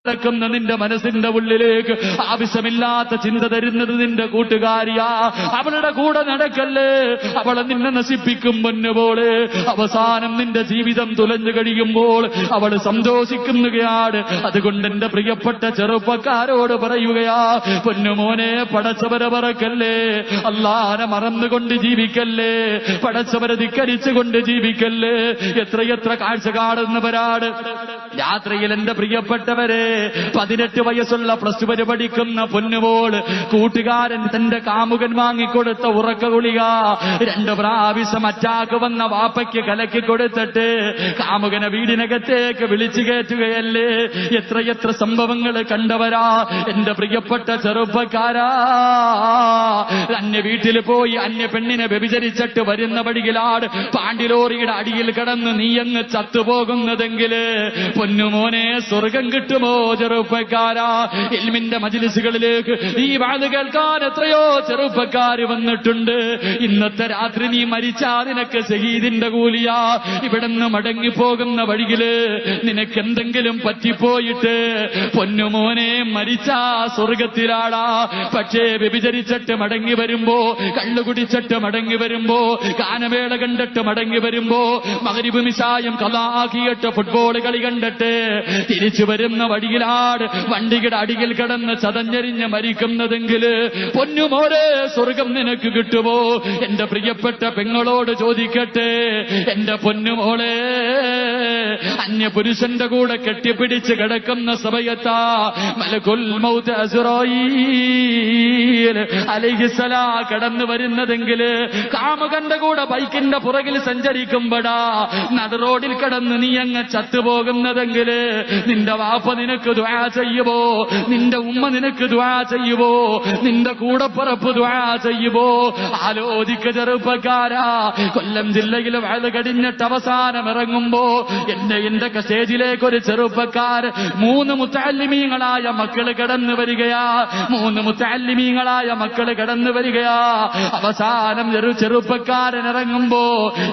ക്കുന്ന നിന്റെ മനസ്സിന്റെ ഉള്ളിലേക്ക് ആവശ്യമില്ലാത്ത ചിന്ത തരുന്നത് നിന്റെ കൂട്ടുകാരിയാ. അവളുടെ കൂടെ നടക്കല്ലേ, അവളെ നിന്നെ നശിപ്പിക്കും പൊന്നുപോലെ. അവസാനം നിന്റെ ജീവിതം തുലഞ്ഞു കഴിയുമ്പോൾ അവൾ സന്തോഷിക്കുകയാണ്. അതുകൊണ്ട് എന്റെ പ്രിയപ്പെട്ട ചെറുപ്പക്കാരോട് പറയുകയാ, പൊന്നുമോനെ, പടച്ചവരെ മറക്കല്ലേ, അല്ലാഹനെ മറന്നുകൊണ്ട് ജീവിക്കല്ലേ, പടച്ചവരെ ധിക്കരിച്ചുകൊണ്ട് ജീവിക്കല്ലേ. എത്രയെത്ര കാഴ്ച കാണുന്നവരാണ് രാത്രിയിൽ. എന്റെ പ്രിയപ്പെട്ടവരെ, 18 വയസ്സുള്ള പ്ലസ് 2 പഠിക്കുന്ന പൊന്നുപോൾ കൂട്ടുകാരൻ തന്റെ കാമുകൻ വാങ്ങിക്കൊടുത്ത ഉറക്ക ഗുളിക 2 പ്രാവശ്യം അറ്റാക്ക് വന്ന വാപ്പയ്ക്ക് കലക്കി കൊടുത്തിട്ട് കാമുകനെ വീടിനകത്തേക്ക് വിളിച്ചു കയറ്റുകയല്ലേ. എത്രയെത്ര സംഭവങ്ങൾ കണ്ടവരാ എന്റെ പ്രിയപ്പെട്ട ചെറുപ്പക്കാരാ. അന്യ വീട്ടിൽ പോയി അന്യ പെണ്ണിനെ വ്യഭിചരിച്ചിട്ട് വരുന്ന വഴിയിലാണ് പാണ്ടിലോറിയുടെ അടിയിൽ കിടന്ന് നീയങ്ങ് ചത്തുപോകുന്നതെങ്കില് പൊന്നുമോനെ, സ്വർഗം കിട്ടുമോ ചെറുപ്പക്കാരാ? ഇൽമിന്റെ മജ്ലിസുകളിലേക്ക് ഈ വാത് കേൾക്കാൻ എത്രയോ ചെറുപ്പക്കാര് വന്നിട്ടുണ്ട്. ഇന്നത്തെ രാത്രി നീ മരിച്ചാ നിനക്ക് ശഹീദിന്റെ കൂലിയാ. ഇവിടുന്ന് മടങ്ങിപ്പോകുന്ന വഴിയില് നിനക്ക് എന്തെങ്കിലും പറ്റിപ്പോയിട്ട് പൊന്നുമോനെ മരിച്ചാ സ്വർഗത്തിലാടാ. പക്ഷേ വ്യഭിചരിച്ചിട്ട് മടങ്ങി വരുമ്പോ, കള്ളുകുടിച്ചിട്ട് മടങ്ങി വരുമ്പോ, ഗാനമേള കണ്ടിട്ട് മടങ്ങി വരുമ്പോ, മഗ്രിബ് മിശായും ഖളാഖിയിട്ട് ഫുട്ബോൾ കളി കണ്ടിട്ട് തിരിച്ചു വരുന്ന വഴിയിലാണ് വണ്ടിയുടെ അടിയിൽ കിടന്ന് ചതഞ്ഞെരിഞ്ഞ് മരിക്കുന്നതെങ്കില് പൊന്നുമോരെ, സ്വർഗം നിനക്ക് കിട്ടുമോ? എന്റെ പ്രിയപ്പെട്ട പെങ്ങളോട് ചോദിക്കട്ടെ, എന്റെ പൊന്നുമോളെ, അന്യ പുരുഷന്റെ കൂടെ കെട്ടിപ്പിടിച്ച് കിടക്കുന്ന സമയത്താ മലക്കുൽ മൗത്ത് അസ്റായീൽ അലൈഹിസ്സലാം കടന്നു വരുന്നതെങ്കില് കാമുകന്റെ കൂടെ ബൈക്കിന്റെ പുറകിൽ സഞ്ചരിക്കുമ്പോഴാ നട റോഡിൽ കിടന്ന് നീ അങ്ങ് ചത്തുപോകുന്നതെങ്കില് നിന്റെ വാപ്പ നിനക്ക് ദുആ ചെയ്യുവോ? നിന്റെ ഉമ്മ നിനക്ക് ദുആ ചെയ്യുവോ? നിന്റെ കൂടപ്പുറപ്പ് ദുആ ചെയ്യുവോ? ആലോചിക്ക ചെറുപ്പക്കാരാ. കൊല്ലം ജില്ലയിൽ വയത് കടിഞ്ഞിട്ട് അവസാനം ഇറങ്ങുമ്പോ എന്റെ സ്റ്റേജിലേക്ക് ഒരു ചെറുപ്പക്കാർ 3 മുത്തഅല്ലിമീങ്ങളായ മക്കള് കടന്നു വരികയാ. 3 മുത്തഅല്ലിമീങ്ങളായ മക്കള് കടന്നു വരികയാ. അവസാനം ചെറുപ്പക്കാരൻ ഇറങ്ങുമ്പോ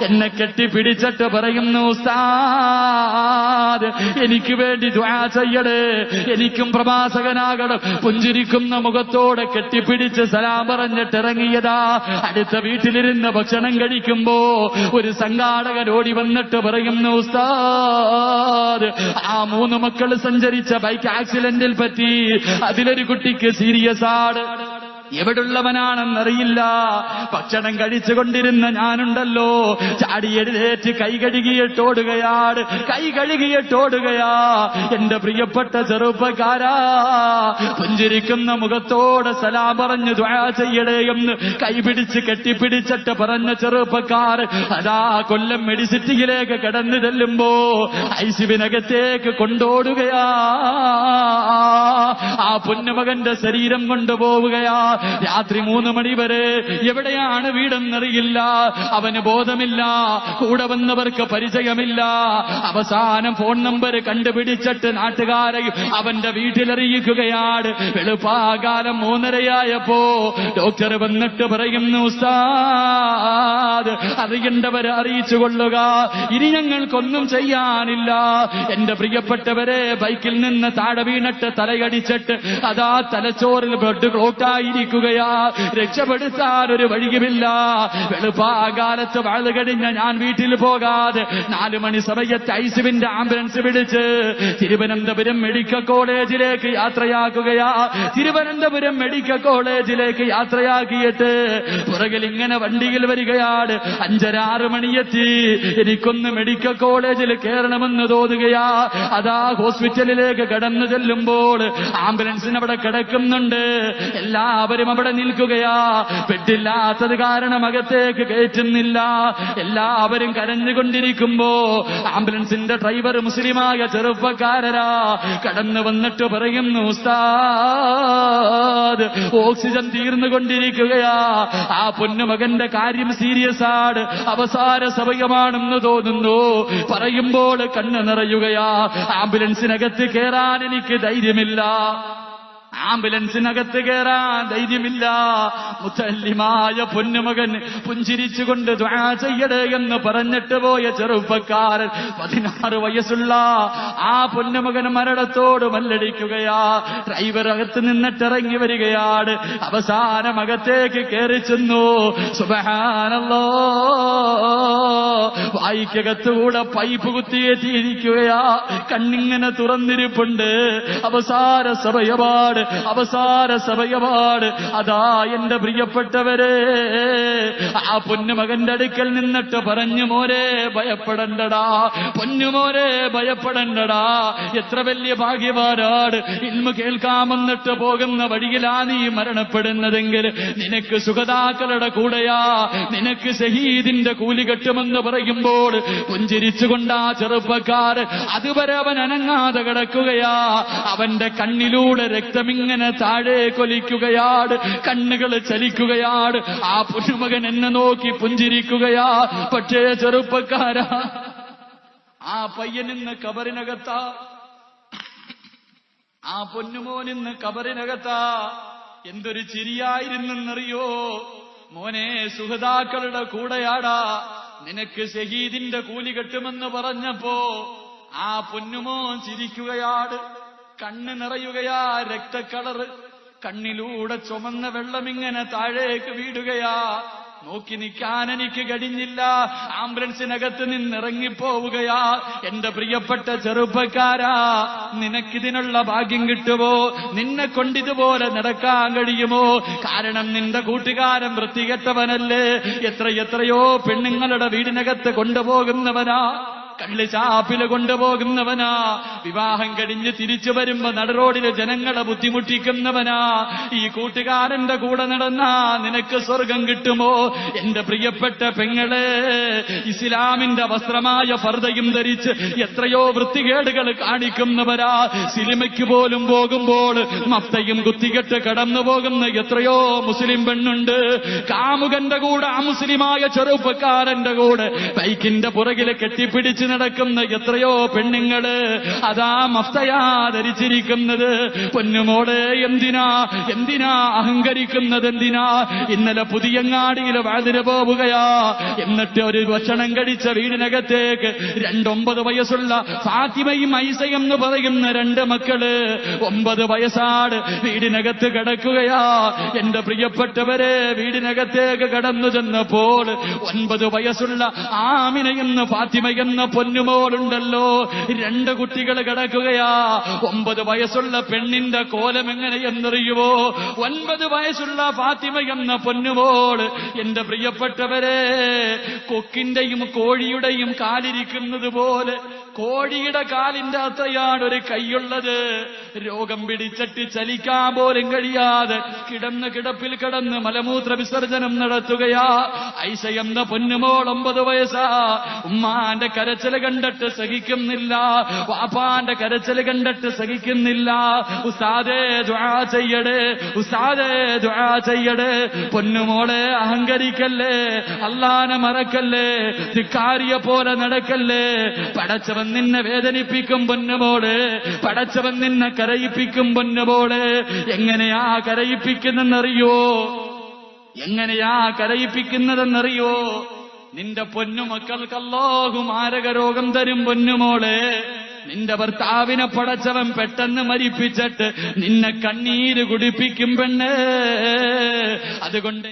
എന്നെ കെട്ടിപ്പിടിച്ചിട്ട് പറയുന്നു, ഉസ്താദ്, എനിക്ക് വേണ്ടി ദുആ ചെയ്യണേ, എനിക്കും പ്രവാസകനാകണം. പുഞ്ചിരിക്കുന്ന മുഖത്തോടെ കെട്ടിപ്പിടിച്ച് സലാം പറഞ്ഞിട്ട് ഇറങ്ങിയതാ. അടുത്ത വീട്ടിലിരുന്ന് ഭക്ഷണം കഴിക്കുമ്പോ ഒരു സംഘാടകൻ ഓടി വന്നിട്ട് പറയുന്നു, ഉസ്താദ്, ആ 3 മക്കൾ സഞ്ചരിച്ച ബൈക്ക് ആക്സിഡന്റിൽ പറ്റി അതിലൊരു കുട്ടിക്ക് സീരിയസ് ആണ്. എവിടുള്ളവനാണെന്നറിയില്ല. ഭക്ഷണം കഴിച്ചുകൊണ്ടിരുന്ന ഞാനുണ്ടല്ലോ, ചാടി എഴുന്നേറ്റ് കൈ കഴുകിയിട്ടോടുകയാണ്. എന്റെ പ്രിയപ്പെട്ട ചെറുപ്പക്കാരാ, പുഞ്ചിരിക്കുന്ന മുഖത്തോടെ സലാം പറഞ്ഞ് ദുആ ചെയ്യണേ എന്ന് കൈപിടിച്ച് കെട്ടിപ്പിടിച്ചിട്ട് പറഞ്ഞ ചെറുപ്പക്കാർ അതാ കൊല്ലം മെഡിസിറ്റിയിലേക്ക് കടന്നു ചെല്ലുമ്പോ ഐസിബിനകത്തേക്ക് കൊണ്ടോടുകയാ. ആ പൊന്നുമകന്റെ ശരീരം കൊണ്ടുപോവുകയാ. രാത്രി 3 മണി വരെ. എവിടെയാണ് വീടെന്നറിയില്ല, അവന് ബോധമില്ല, കൂടെ വന്നവർക്ക് പരിചയമില്ല. അവസാനം ഫോൺ നമ്പർ കണ്ടുപിടിച്ചിട്ട് നാട്ടുകാരെയും അവന്റെ വീട്ടിലറിയിക്കുകയാണ്. വെളുപ്പാകാലം 3:30 ഡോക്ടർ വന്നിട്ട് പറയുന്നു, ഉസ്താദ്, അറിയേണ്ടവരെ അറിയിച്ചു കൊള്ളുക, ഇനി ഞങ്ങൾക്കൊന്നും ചെയ്യാനില്ല. എന്റെ പ്രിയപ്പെട്ടവരെ, ബൈക്കിൽ നിന്ന് താഴെ വീണിട്ട് തലയടിച്ചിട്ട് അതാ തലച്ചോറിൽ ബ്ലഡ് ക്ലോട്ടായിരിക്കും. രക്ഷപ്പെടുത്താൻ ഒരു വഴിയുമില്ല. വെളുപ്പാകാലത്ത് വാഴ കഴിഞ്ഞ ഞാൻ വീട്ടിൽ പോകാതെ 4 മണി സമയത്ത് ഐസിബിന്റെ ആംബുലൻസ് വിളിച്ച് തിരുവനന്തപുരം മെഡിക്കൽ കോളേജിലേക്ക് യാത്രയാക്കുകയാ. തിരുവനന്തപുരം മെഡിക്കൽ കോളേജിലേക്ക് യാത്രയാക്കിയിട്ട് പുറകിൽ ഇങ്ങനെ വണ്ടിയിൽ വരികയാണ്. 5-6 മണിയെത്തി. എനിക്കൊന്ന് മെഡിക്കൽ കോളേജിൽ കയറണമെന്ന് തോന്നുകയാ. അതാ ഹോസ്പിറ്റലിലേക്ക് കടന്നു ചെല്ലുമ്പോൾ ആംബുലൻസിന് അവിടെ കിടക്കുന്നുണ്ട്. എല്ലാവരും അവിടെ നിൽക്കുകയാ. പെട്ടില്ലാത്തത് കാരണം അകത്തേക്ക് കയറ്റുന്നില്ല. എല്ലാവരും കരഞ്ഞുകൊണ്ടിരിക്കുമ്പോ ആംബുലൻസിന്റെ ഡ്രൈവർ മുസ്ലിമായ ചെറുപ്പക്കാരനാ. കടന്നു വന്നിട്ട് പറയുന്നു, ഉസ്താദ്, ഓക്സിജൻ തീർന്നുകൊണ്ടിരിക്കുകയാ. ആ പൊന്നുമകന്റെ കാര്യം സീരിയസ് ആണ്, അവസാന സമയമാണെന്ന് തോന്നുന്നു. പറയുമ്പോൾ കണ്ണ് നിറയുകയാ. ആംബുലൻസിനകത്ത് കയറാൻ എനിക്ക് ധൈര്യമില്ല. ആംബുലൻസിനകത്ത് കയറാൻ ധൈര്യമില്ല. മുത്തല്ലിമായ പൊന്നുമകൻ പുഞ്ചിരിച്ചുകൊണ്ട് ദുആ ചെയ്യടേ എന്ന് പറഞ്ഞിട്ട് പോയ ചെറുപ്പക്കാരൻ 16 വയസ്സുള്ള ആ പൊന്നുമകൻ മരണത്തോട് മല്ലടിക്കുകയാ. ഡ്രൈവർ അകത്ത് നിന്നിട്ടിറങ്ങി വരികയാണ്. അവസാനം അകത്തേക്ക് കയറി ചെന്നു. സുബ്ഹാനല്ലാഹ്, വായിക്കകത്തുകൂടെ പൈപ്പ് കുത്തിയേറ്റിയിരിക്കുകയാ. കണ്ണിങ്ങനെ തുറന്നിരിപ്പുണ്ട്. അവസാന സമയമാണ്. അതാ എന്റെ പ്രിയപ്പെട്ടവരെ, ആ പൊന്നുമകന്റെ അടുക്കൽ നിന്നിട്ട് പറഞ്ഞു, മോനെ ഭയപ്പെടണ്ടടാ, പൊന്നുമോനെ ഭയപ്പെടണ്ടടാ. എത്ര വലിയ ഭാഗ്യവാനാണ്. ഇൽമു കേൾക്കാമെന്നിട്ട് പോകുന്ന വഴിയിലാ നീ മരണപ്പെടുന്നതെങ്കിൽ നിനക്ക് സുഖതാക്കളുടെ കൂടെയാ, നിനക്ക് ഷഹീദിന്റെ കൂലി കെട്ടുമെന്ന് പറയുമ്പോൾ പുഞ്ചിരിച്ചുകൊണ്ടാ ചെറുപ്പക്കാർ അതുവരെ അവൻ അനങ്ങാതെ കിടക്കുകയാ. അവന്റെ കണ്ണിലൂടെ രക്തമിങ്ങനെ താഴെ കൊലിക്കുകയാണ്, കണ്ണുകൾ ചലിക്കുകയാണ്. ആ പൊന്നുമകൻ എന്നെ നോക്കി പുഞ്ചിരിക്കുകയാ. പക്ഷേ ചെറുപ്പക്കാരാ, ആ പയ്യനിന്ന് കബറിനകത്താ, ആ പൊന്നുമോനിന്ന് കബറിനകത്താ. എന്തൊരു ചിരിയായിരുന്നെന്നറിയോ? മോനെ സുഹൃതാക്കളുടെ കൂടെയാടാ, നിനക്ക് ഷഹീദിന്റെ കൂലി കെട്ടുമെന്ന് പറഞ്ഞപ്പോ ആ പൊന്നുമോൻ ചിരിക്കുകയാണ്. കണ്ണ് നിറയുകയാ, രക്തക്കളറ്. കണ്ണിലൂടെ ചുമന്ന വെള്ളമിങ്ങനെ താഴേക്ക് വീടുകയാ. നോക്കി നിൽക്കാൻ എനിക്ക് കഴിഞ്ഞില്ല. ആംബുലൻസിനകത്ത് നിന്നിറങ്ങിപ്പോവുകയാ. എന്റെ പ്രിയപ്പെട്ട ചെറുപ്പക്കാരാ, നിനക്കിതിനുള്ള ഭാഗ്യം കിട്ടുമോ? നിന്നെ കൊണ്ടിതുപോലെ നടക്കാൻ കഴിയുമോ? കാരണം നിന്റെ കൂട്ടുകാരൻ വൃത്തികെട്ടവനല്ലേ. എത്രയോ പെണ്ണുങ്ങളുടെ വീടിനകത്ത് കൊണ്ടുപോകുന്നവനാ, കള്ള് ചാപ്പില് കൊണ്ടുപോകുന്നവനാ. വിവാഹം കഴിഞ്ഞ് തിരിച്ചു വരുമ്പോ നടുറോഡില് ജനങ്ങളെ ബുദ്ധിമുട്ടിക്കുന്നവനാ. ഈ കൂട്ടുകാരന്റെ കൂടെ നടന്നാ നിനക്ക് സ്വർഗം കിട്ടുമോ? എന്റെ പ്രിയപ്പെട്ട പെങ്ങളെ, ഇസ്ലാമിന്റെ വസ്ത്രമായ ഫർദയും ധരിച്ച് എത്രയോ വൃത്തികേടുകൾ കാണിക്കുന്നവരാ. സിനിമയ്ക്ക് പോലും പോകുമ്പോൾ മഫ്തയും കുത്തികെട്ട് കടന്നു പോകുന്ന എത്രയോ മുസ്ലിം പെണ്ണുണ്ട്. കാമുകന്റെ കൂടെ അമുസ്ലിമായ ചെറുപ്പക്കാരന്റെ കൂടെ ബൈക്കിന്റെ പുറകില് കെട്ടിപ്പിടിച്ച് നടക്കുന്ന എത്രയോ പെണ്ണുങ്ങള്. അതാ മഫ്തയാ ധരിച്ചിരിക്കുന്നത്. പൊന്നുമോളെ, എന്തിനാ അഹങ്കരിക്കുന്നത്? എന്തിനാ? ഇന്നലെ പുതിയങ്ങാടിയിൽ വാതിന് പോവുകയാ. എന്നിട്ട് ഒരു ഭക്ഷണം കഴിച്ച വീടിനകത്തേക്ക് 9 വയസ്സുള്ള ഫാത്തിമയും ഐസയും എന്ന് പറയുന്ന 2 മക്കള്, 9 വയസ്സാട് വീടിനകത്ത് കിടക്കുകയാ. എന്റെ പ്രിയപ്പെട്ടവരെ, വീടിനകത്തേക്ക് കടന്നു ചെന്നപ്പോൾ 9 വയസ്സുള്ള ആമിനയെന്ന് ഫാത്തിമയെന്ന പൊന്നുമോളുണ്ടല്ലോ, 2 കുട്ടികൾ കിടക്കുകയാ. 9 വയസ്സുള്ള പെണ്ണിന്റെ കോലം എങ്ങനെയെന്നറിയുവോ? 9 വയസ്സുള്ള ഫാത്തിമ എന്ന പൊന്നുമോൾ, എന്റെ പ്രിയപ്പെട്ടവരെ, കൊക്കിന്റെയും കോഴിയുടെയും കാലിരിക്കുന്നത് പോലെ കോഴിയുടെ കാലിന്റെ അത്രയാണ് ഒരു കൈയുള്ളത്. രോഗം പിടിച്ചിട്ട് ചലിക്കാൻ പോലും കഴിയാതെ കിടപ്പിൽ കിടന്ന് മലമൂത്ര വിസർജനം നടത്തുകയാ. ഐഷ എന്ന പൊന്നുമോൾ 9 വയസ്സാ. ഉമ്മാന്റെ കരച്ചില് കണ്ടിട്ട് സഹിക്കുന്നില്ല, വാപ്പാന്റെ കരച്ചില് കണ്ടിട്ട് സഹിക്കുന്നില്ല. ഉസ്താദേ ദുആ ചെയ്യടേ, ഉസ്താദേ ദുആ ചെയ്യടേ. പൊന്നുമോളെ, അഹങ്കരിക്കല്ലേ, അല്ലാഹനെ മറക്കല്ലേ, ധിക്കാരിയെ പോലെ നടക്കല്ലേ. പടച്ചവൻ നിന്നെ വേദനിപ്പിക്കും പൊന്നുമോളെ, പടച്ചവൻ നിന്നെ കരയിപ്പിക്കും പൊന്നുമോളെ. എങ്ങനെയാ കരയിപ്പിക്കുന്നതെന്നറിയോ? നിന്റെ പൊന്നുമക്കൾക്ക് അല്ലാഹു മാരക രോഗം തരും പൊന്നുമോളെ. നിന്റെ ഭർത്താവിനെ പടച്ചവൻ പെട്ടെന്ന് മരിപ്പിച്ചിട്ട് നിന്നെ കണ്ണീര് കുടിപ്പിക്കും പെണ്ണേ. അതുകൊണ്ട്